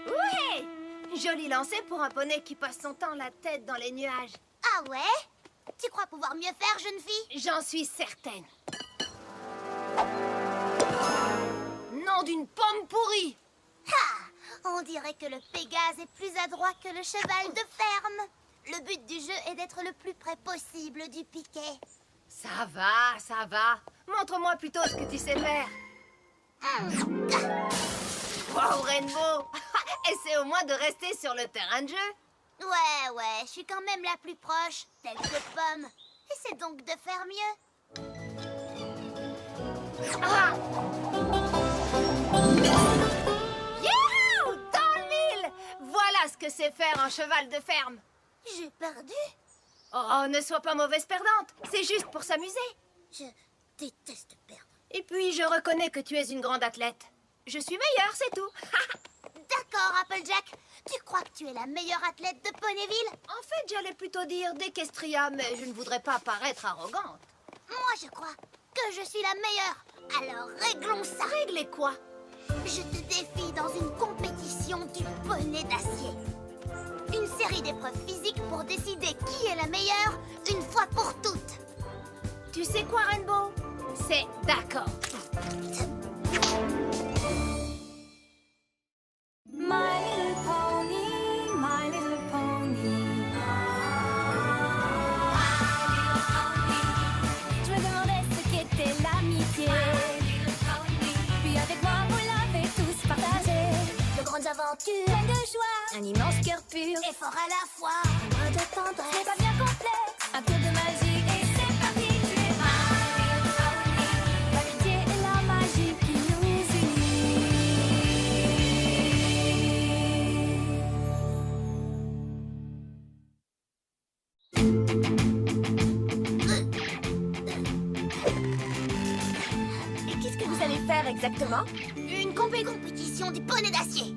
Ouais! Joli lancer pour un poney qui passe son temps la tête dans les nuages. Ah ouais? Tu crois pouvoir mieux faire, jeune fille? J'en suis certaine. Nom d'une pomme pourrie! Ah! On dirait que le Pégase est plus adroit que le cheval de ferme. Le but du jeu est d'être le plus près possible du piquet. Ça va, ça va. Montre-moi plutôt ce que tu sais faire. Wow, Rainbow! Essaie au moins de rester sur le terrain de jeu. Ouais, je suis quand même la plus proche, telle que Pomme. Essaie donc de faire mieux. Ah! Youhou! Dans le mille! Voilà ce que c'est faire un cheval de ferme. J'ai perdu. Oh, ne sois pas mauvaise perdante. C'est juste pour s'amuser. Je déteste perdre. Et puis, je reconnais que tu es une grande athlète. Je suis meilleure, c'est tout. D'accord, Applejack. Tu crois que tu es la meilleure athlète de Ponyville? En fait, j'allais plutôt dire d'Equestria, mais je ne voudrais pas paraître arrogante. Moi, je crois que je suis la meilleure. Alors, réglons ça. Régler quoi? Je te défie dans une compétition du poney d'acier. Une série d'épreuves physiques pour décider qui est la meilleure une fois pour toutes. Tu sais quoi, Rainbow? C'est d'accord. My little pony, my little pony. Je me demandais ce qu'était l'amitié. Puis avec moi, vous l'avez tous partagé. De grandes aventures, Plein de joie, un immense cœur pur. et fort à la fois. Un brin de tendresse, c'est pas bien complexe. Un tour de magie et c'est parti. Tu es my little pony. L'amitié et la magie qui nous unit. Et qu'est-ce que vous allez faire exactement? Une compétition du poney d'acier.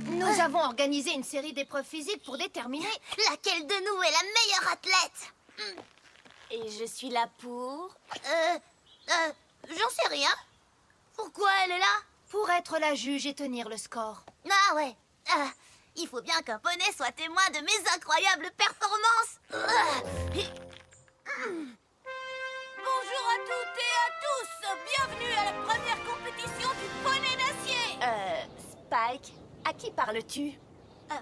Nous avons organisé une série d'épreuves physiques pour déterminer... Laquelle de nous est la meilleure athlète? Et je suis là pour... J'en sais rien. Pourquoi elle est là? Pour être la juge et tenir le score. Ah ouais. Il faut bien qu'un poney soit témoin de mes incroyables performances. Bonjour à toutes et à tous. Bienvenue à la première compétition du poney d'acier. Spike, à qui parles-tu? À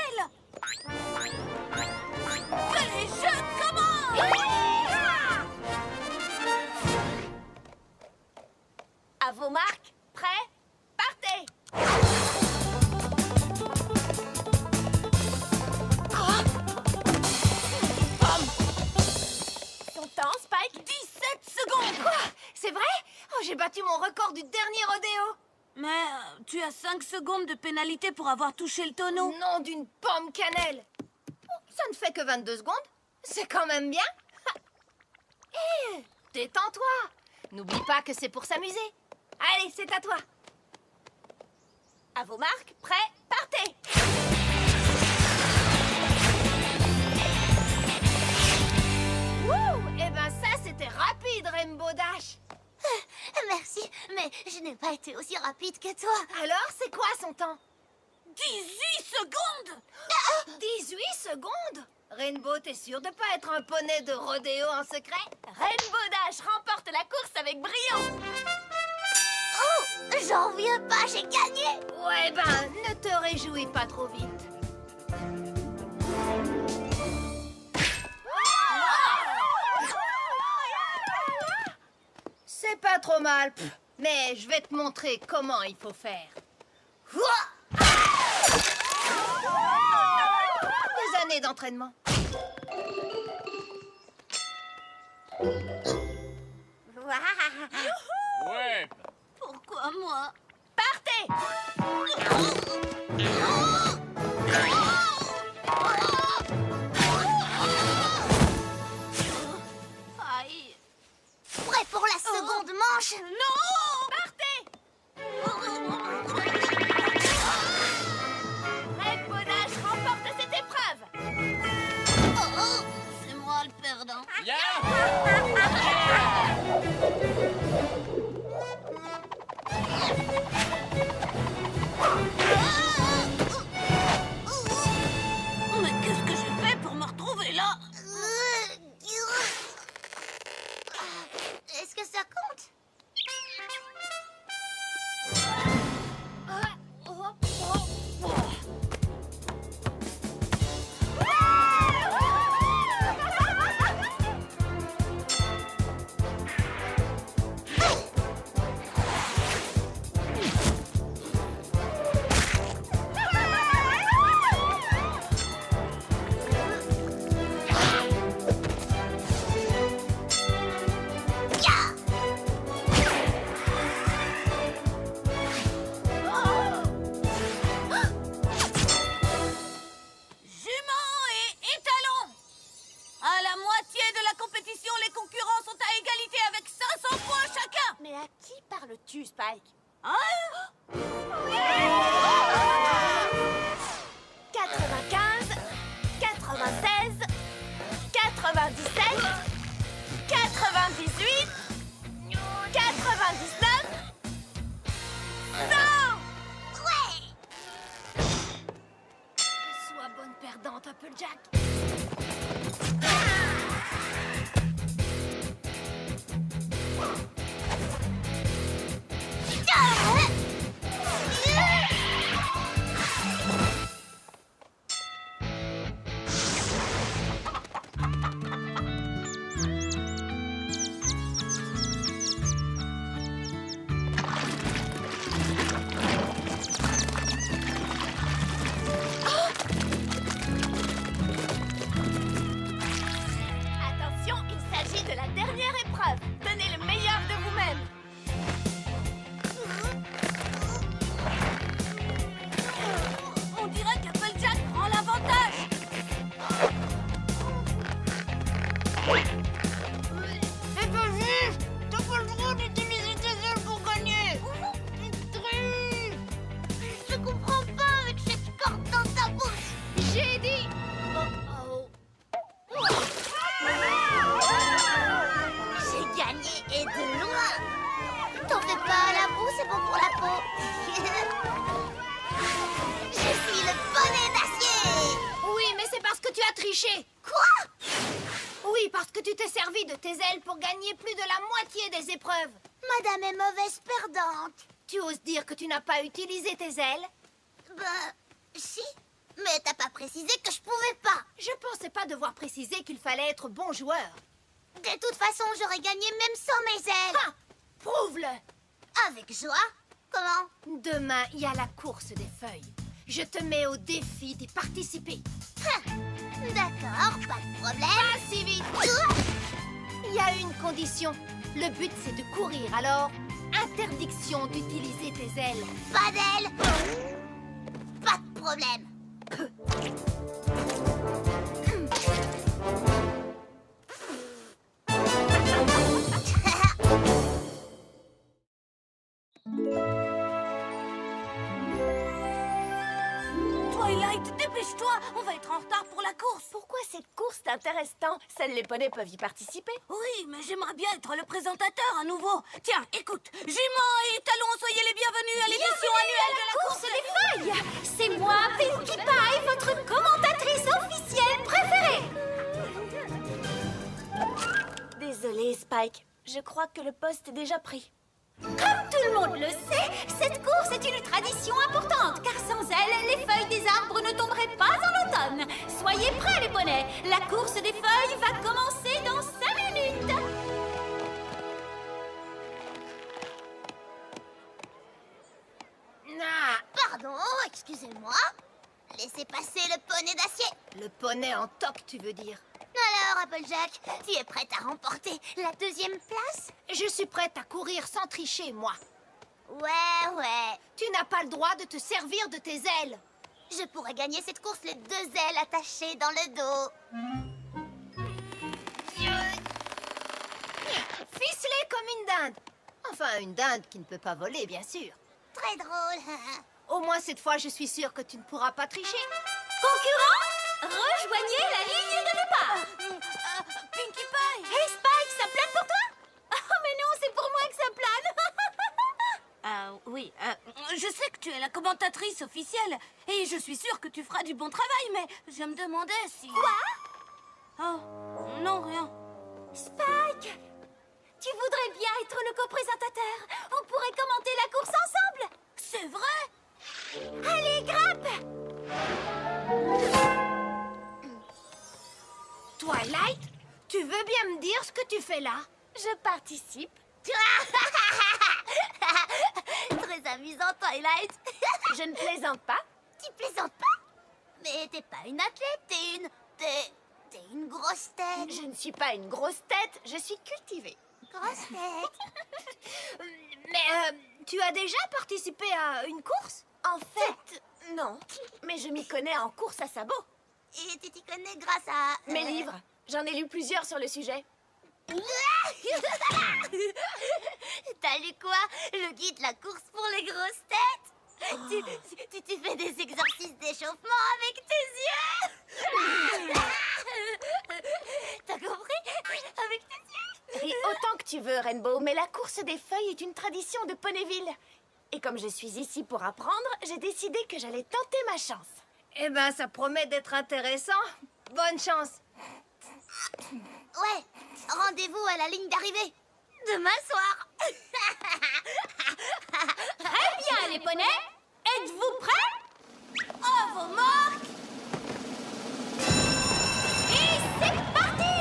elle. Que les jeux commencent. À vos marques, prêts, partez! Ton temps, Spike? 17 secondes. Quoi? C'est vrai? Oh, j'ai battu mon record du dernier rodéo. Mais tu as 5 secondes de pénalité pour avoir touché le tonneau. Nom d'une pomme cannelle. Oh, ça ne fait que 22 secondes. C'est quand même bien. Hé, détends-toi. N'oublie pas que c'est pour s'amuser. Allez, c'est à toi. À vos marques, prêts, partez! Wouh! Eh ben ça, c'était rapide, Rainbow Dash. Merci, mais je n'ai pas été aussi rapide que toi. Alors, c'est quoi son temps? 18 secondes. 18 secondes? Rainbow, t'es sûr de pas être un poney de rodéo en secret? Rainbow Dash remporte la course avec brio! Oh, j'en reviens pas, j'ai gagné. Ouais, ben, ne te réjouis pas trop vite. C'est pas trop mal, mais je vais te montrer comment il faut faire. Des années d'entraînement. Ouais. Pourquoi moi? Partez! Aïe. Prêt pour la seconde manche? Non. Partez! Rainbow Dash remporte cette épreuve! C'est moi le perdant. Yeah! que ça compte. Tu, Spike. 95, 96, 97, 98, 99, 100! Ouais! Sois bonne perdante, Applejack. Attention, il s'agit de la dernière épreuve. Donnez le meilleur de vous-même. On dirait qu'Applejack prend l'avantage. C'est pas juste. T'as pas le droit d'utiliser tes ailes pour gagner. Je comprends pas avec cette corde dans ta bouche. J'ai dit. Oh. J'ai gagné et de loin. T'en fais pas, la boue, c'est bon pour la peau. Je suis le poney d'acier. Oui, mais c'est parce que tu as triché. Quoi? Oui, parce que tu t'es servi de tes ailes pour gagner plus de la moitié des épreuves. Madame est mauvaise perdante. Tu oses dire que tu n'as pas utilisé tes ailes? Ben, si. Mais t'as pas précisé que je pouvais pas. Je pensais pas devoir préciser qu'il fallait être bon joueur. De toute façon, j'aurais gagné même sans mes ailes. Ah! Prouve-le! Avec joie. Comment? Demain, il y a la course des feuilles. Je te mets au défi d'y participer. D'accord, pas de problème. Pas si vite! Il y a une condition. Le but, c'est de courir, alors interdiction d'utiliser tes ailes. Pas d'ailes. Pas de problème. Twilight, dépêche-toi, on va être en retard pour la course. Pourquoi cette course t'intéresse tant? Seuls les poneys peuvent y participer. Oui, mais j'aimerais bien être le présentateur à nouveau. Tiens, écoute, Jument et Talon, soyez les bienvenus à l'émission annuelle de la course des Feuilles, c'est moi, Pinkie Pie, votre commentatrice officielle préférée. Désolée, Spike. Je crois que le poste est déjà pris. Comme tout le monde le sait, cette course est une tradition importante, car sans elle, les feuilles des arbres ne tomberaient pas en automne. Soyez prêts, les poneys. La course des feuilles va commencer dans 5 minutes. Ah, Pardon, excusez-moi. Laissez passer le poney d'acier. le poney en toque, tu veux dire? Alors, Applejack, tu es prête à remporter la 2e place? Je suis prête à courir sans tricher, moi. Ouais. Tu n'as pas le droit de te servir de tes ailes. Je pourrais gagner cette course les 2 ailes attachées dans le dos. Ficelé comme une dinde. Enfin, une dinde qui ne peut pas voler, bien sûr. Très drôle. Au moins, cette fois, je suis sûre que tu ne pourras pas tricher. Concurrents, rejoignez la ligne de départ. Pinkie Pie. Hey Spike, ça plane pour toi? Oh mais non, c'est pour moi que ça plane. Oui, je sais que tu es la commentatrice officielle et je suis sûre que tu feras du bon travail, mais je me demandais si... Quoi? Oh, non, rien. Spike, tu voudrais bien être le co-présentateur. On pourrait commenter la course ensemble. C'est vrai? Allez, grimpe! Twilight, tu veux bien me dire ce que tu fais là? Je participe. Très amusant, Twilight. Je ne plaisante pas. Tu plaisantes pas? Mais t'es pas une athlète, t'es une grosse tête. Je ne suis pas une grosse tête, je suis cultivée. Grosse tête. Mais tu as déjà participé à une course? En fait, non. Mais je m'y connais en course à sabots. Et tu t'y connais grâce à... Mes livres. J'en ai lu plusieurs sur le sujet. T'as lu quoi? Le guide La course pour les grosses têtes? Tu fais des exercices d'échauffement avec tes yeux. T'as compris? Avec tes yeux. Ris autant que tu veux, Rainbow, mais la course des feuilles est une tradition de Ponyville. Et comme je suis ici pour apprendre, j'ai décidé que j'allais tenter ma chance. Eh ben, ça promet d'être intéressant. Bonne chance. Ouais, rendez-vous à la ligne d'arrivée. Demain soir. Très bien, les poneys. Êtes-vous prêts? À vos marques! Et c'est parti!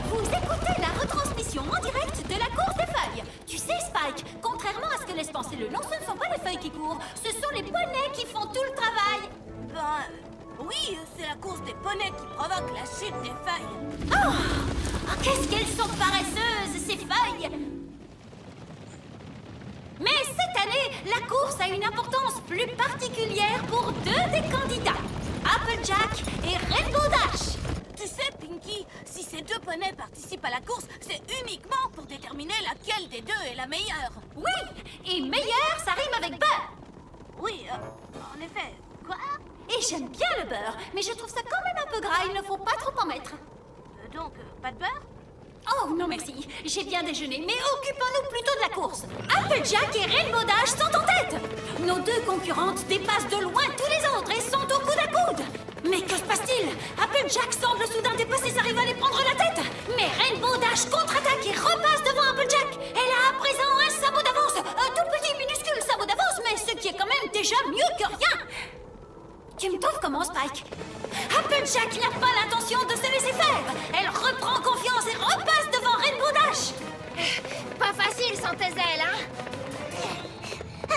Vous écoutez la retransmission en direct de la course des feuilles. Tu sais, Spike, contrairement à ce que laisse penser le nom, ce ne sont pas les feuilles qui courent, ce sont les poneys qui font tout le travail. Ben, oui, c'est la course des poneys qui provoque la chute des feuilles. Oh, qu'est-ce qu'elles sont paresseuses, ces feuilles! Mais cette année, la course a une importance plus particulière pour deux des candidats, Applejack et Rainbow Dash. Tu sais, Pinky, si ces deux poneys participent à la course, c'est uniquement pour déterminer laquelle des deux est la meilleure. Oui, et meilleur, ça rime avec beurre. Oui, en effet. Quoi? Et j'aime bien le beurre, mais je trouve ça quand même un peu gras, il ne faut pas trop en mettre. Donc, pas de beurre? Oh, non merci, j'ai bien déjeuné, mais occupons-nous plutôt de la course. Applejack et Rainbow Dash sont en tête. Nos deux concurrentes dépassent de loin tous les autres et sont au coude à coude. Mais que se passe-t-il? Applejack semble soudain dépasser sa rivale et prendre la tête. Mais Rainbow Dash contre-attaque et repasse devant Applejack. Elle a à présent un sabot d'avance, un tout petit minuscule sabot d'avance, mais ce qui est quand même déjà mieux que rien. Tu me trouves comment, Spike? Applejack n'a pas l'intention de se laisser faire. Elle reprend confiance et repasse devant Rainbow Dash. Pas facile sans tes ailes, hein?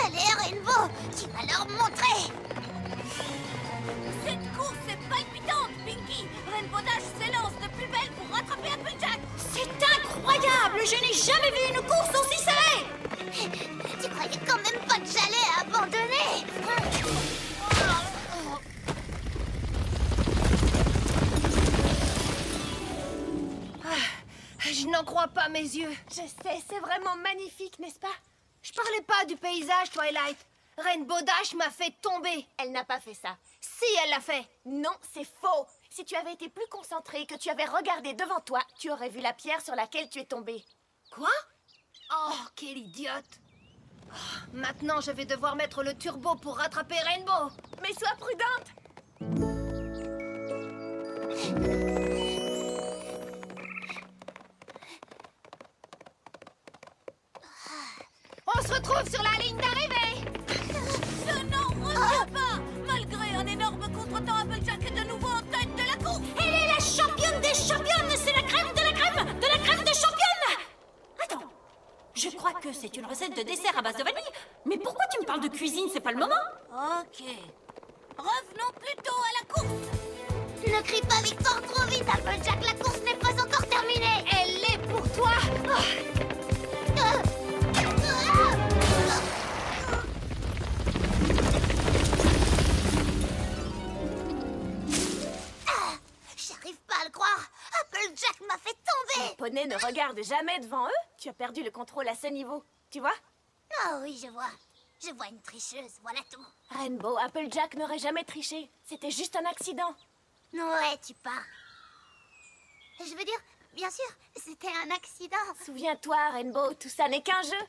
Allez, Rainbow, tu vas leur montrer. Cette course est palpitante, Pinky. Rainbow Dash s'élance de plus belle pour rattraper Applejack. C'est incroyable. Je n'ai jamais vu une course aussi serrée. Tu croyais quand même pas que j'allais abandonner? Je n'en crois pas mes yeux. Je sais, c'est vraiment magnifique, n'est-ce pas? Je parlais pas du paysage, Twilight. Rainbow Dash m'a fait tomber. Elle n'a pas fait ça. Si, elle l'a fait. Non, c'est faux. Si tu avais été plus concentré, que tu avais regardé devant toi, tu aurais vu la pierre sur laquelle tu es tombée. Quoi? Oh, quelle idiote. Oh, maintenant, je vais devoir mettre le turbo pour rattraper Rainbow. Mais sois prudente. On se retrouve sur la ligne d'arrivée. Je n'en reviens pas. Malgré un énorme contretemps, Applejack est de nouveau en tête de la course. Elle est la championne des championnes. C'est la crème de la crème de la crème des championnes. Attends, je crois que c'est une recette de dessert à base de vanille. Mais pourquoi tu me parles de cuisine? C'est pas le moment. Ok. Revenons plutôt à la course. Ne crie pas victoire trop vite, Applejack, la course n'est pas encore terminée. Elle l'est pour toi. J'arrive pas à le croire. Applejack m'a fait tomber. Les poneys ne regardent jamais devant eux. Tu as perdu le contrôle à ce niveau. Tu vois? Ah oui, je vois. Je vois une tricheuse, voilà tout. Rainbow, Applejack n'aurait jamais triché. C'était juste un accident. Ouais, tu pars. Je veux dire, bien sûr, c'était un accident. Souviens-toi, Rainbow, tout ça n'est qu'un jeu.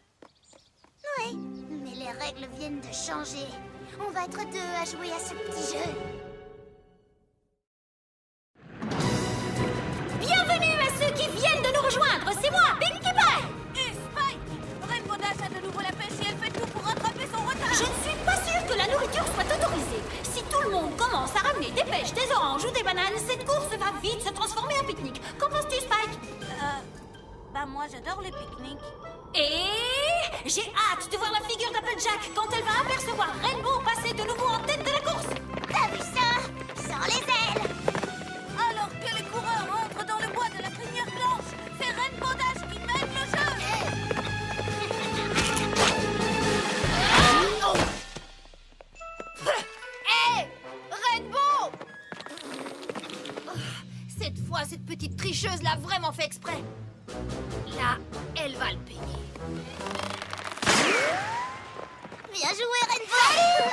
Oui, mais les règles viennent de changer. On va être deux à jouer à ce petit jeu. Bienvenue à ceux qui viennent de nous rejoindre. C'est moi, Pinkie Pie. Et Spike course va vite se transformer en pique-nique. Qu'en penses-tu, Spike? Bah moi j'adore les pique-niques. Et j'ai hâte de voir la figure d'Applejack quand elle va apercevoir Rainbow passer de nouveau en tête de la course. T'as vu ça? Sans les ailes. Alors que les coureurs entrent dans le bois de la crinière blanche, c'est Rainbow Dash qui mène le jeu. Hé Rainbow! Cette fois, cette petite tricheuse l'a vraiment fait exprès. Là, elle va le payer. Bien joué, Rainbow.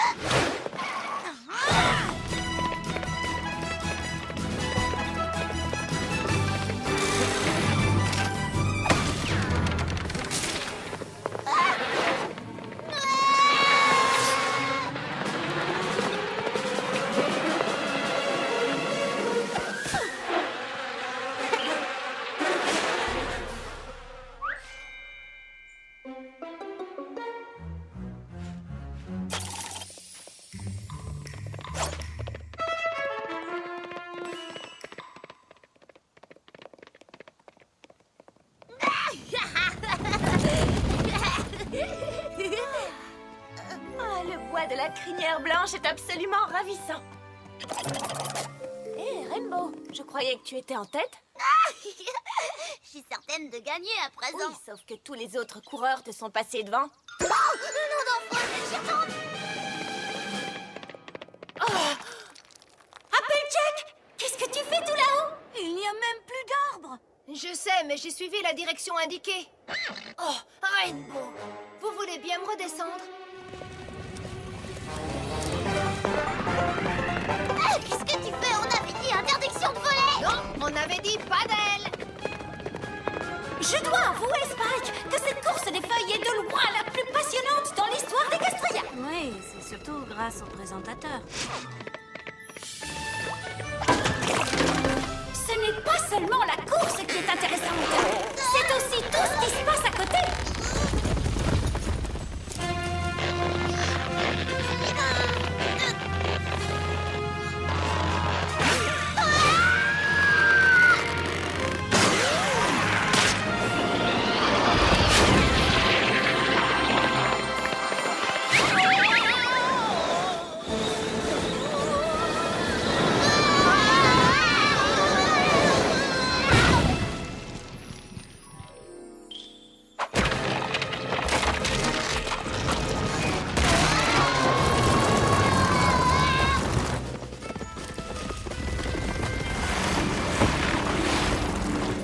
Ah, le bois de la crinière blanche est absolument ravissant. Hé, Rainbow, je croyais que tu étais en tête. Je suis certaine de gagner à présent. Oui, sauf que tous les autres coureurs te sont passés devant. Oh, non, d'enfant, j'y retourne. Applejack, qu'est-ce que tu fais tout là-haut? Il n'y a même plus d'arbres. Je sais, mais j'ai suivi la direction indiquée. Oh, Rainbow, vous voulez bien me redescendre? Ah, qu'est-ce que tu fais? On avait dit interdiction de voler. Non, on avait dit pas d'elle. Je dois avouer, Spike, que cette course des feuilles est de loin la plus passionnante dans l'histoire des Castria. Oui, c'est surtout grâce au présentateur. Ce n'est pas seulement la course qui est intéressante, c'est aussi tout ce qui se passe à côté.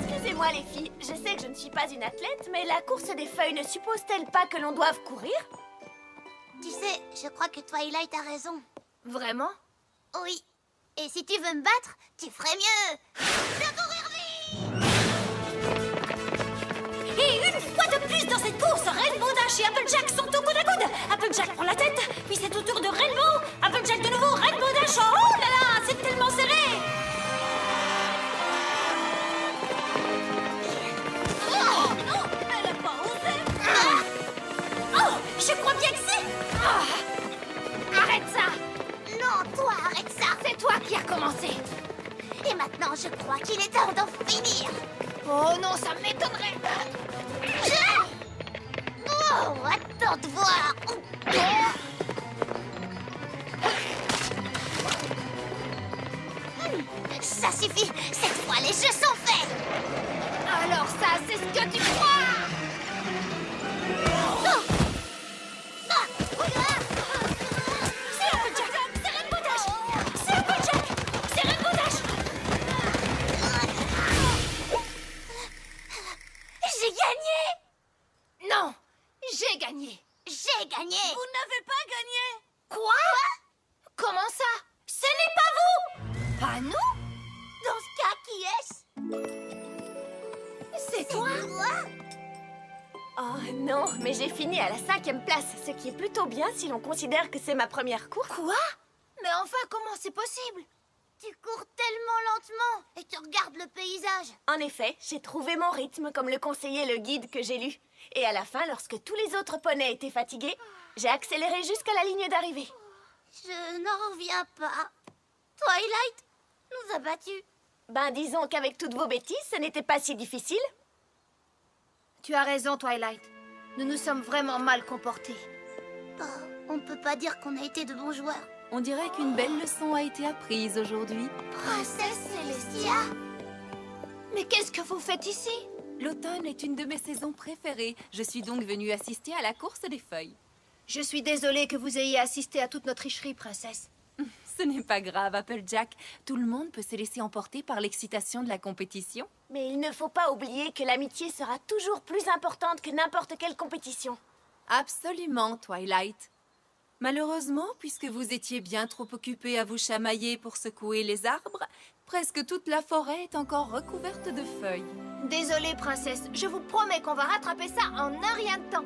Excusez-moi les filles, je sais que je ne suis pas une athlète, mais la course des feuilles ne suppose-t-elle pas que l'on doive courir? Tu sais, je crois que Twilight a raison. Vraiment? Oui. Et si tu veux me battre, tu ferais mieux de courir vite. Et une fois de plus dans cette course, Rainbow Dash et Applejack sont au coude à coude. Applejack prend la tête, puis c'est au tour de Rainbow. Applejack de nouveau, Rainbow Dash. Oh là là, c'est tellement serré. Oh non, elle a pas osé. Oh, je crois bien que c'est... Arrête ça! Non, toi, arrête ça. C'est toi qui as commencé! Et maintenant, je crois qu'il est temps d'en finir. Oh non, ça m'étonnerait! Oh, attends de voir. Ça suffit. Cette fois, les jeux sont faits. Alors ça, c'est ce que tu crois! C'est Applejack, c'est Rainbow Dash. C'est Applejack, c'est Rainbow Dash. J'ai gagné. Non! J'ai gagné! J'ai gagné. Vous n'avez pas gagné. Quoi? Comment ça? Ce n'est pas vous. Pas nous? Dans ce cas, qui est-ce? C'est toi? Oh non, mais j'ai fini à la 5e place, ce qui est plutôt bien si l'on considère que c'est ma première course. Quoi? Mais enfin, comment c'est possible? Tu cours tellement lentement et tu regardes le paysage. En effet, j'ai trouvé mon rythme comme le conseillait le guide que j'ai lu. Et à la fin, lorsque tous les autres poneys étaient fatigués, j'ai accéléré jusqu'à la ligne d'arrivée. Je n'en reviens pas. Twilight nous a battus. Ben, disons qu'avec toutes vos bêtises, ce n'était pas si difficile. Tu as raison, Twilight. Nous nous sommes vraiment mal comportés. Oh, on peut pas dire qu'on a été de bons joueurs. On dirait qu'une belle leçon a été apprise aujourd'hui. Princesse Célestia! Mais qu'est-ce que vous faites ici? L'automne est une de mes saisons préférées. Je suis donc venue assister à la course des feuilles. Je suis désolée que vous ayez assisté à toute notre tricherie, princesse. Ce n'est pas grave, Applejack. Tout le monde peut se laisser emporter par l'excitation de la compétition. Mais il ne faut pas oublier que l'amitié sera toujours plus importante que n'importe quelle compétition. Absolument, Twilight. Malheureusement, puisque vous étiez bien trop occupés à vous chamailler pour secouer les arbres, presque toute la forêt est encore recouverte de feuilles. Désolée, princesse. Je vous promets qu'on va rattraper ça en un rien de temps.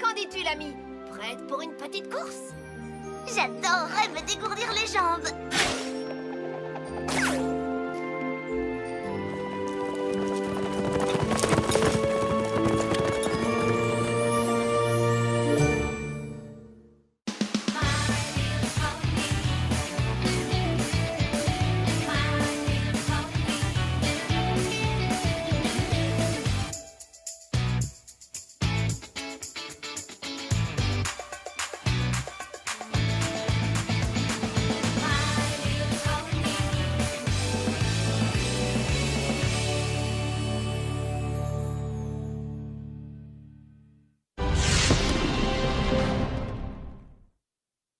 Qu'en dis-tu, l'ami? Prête pour une petite course? J'adorerais me dégourdir les jambes.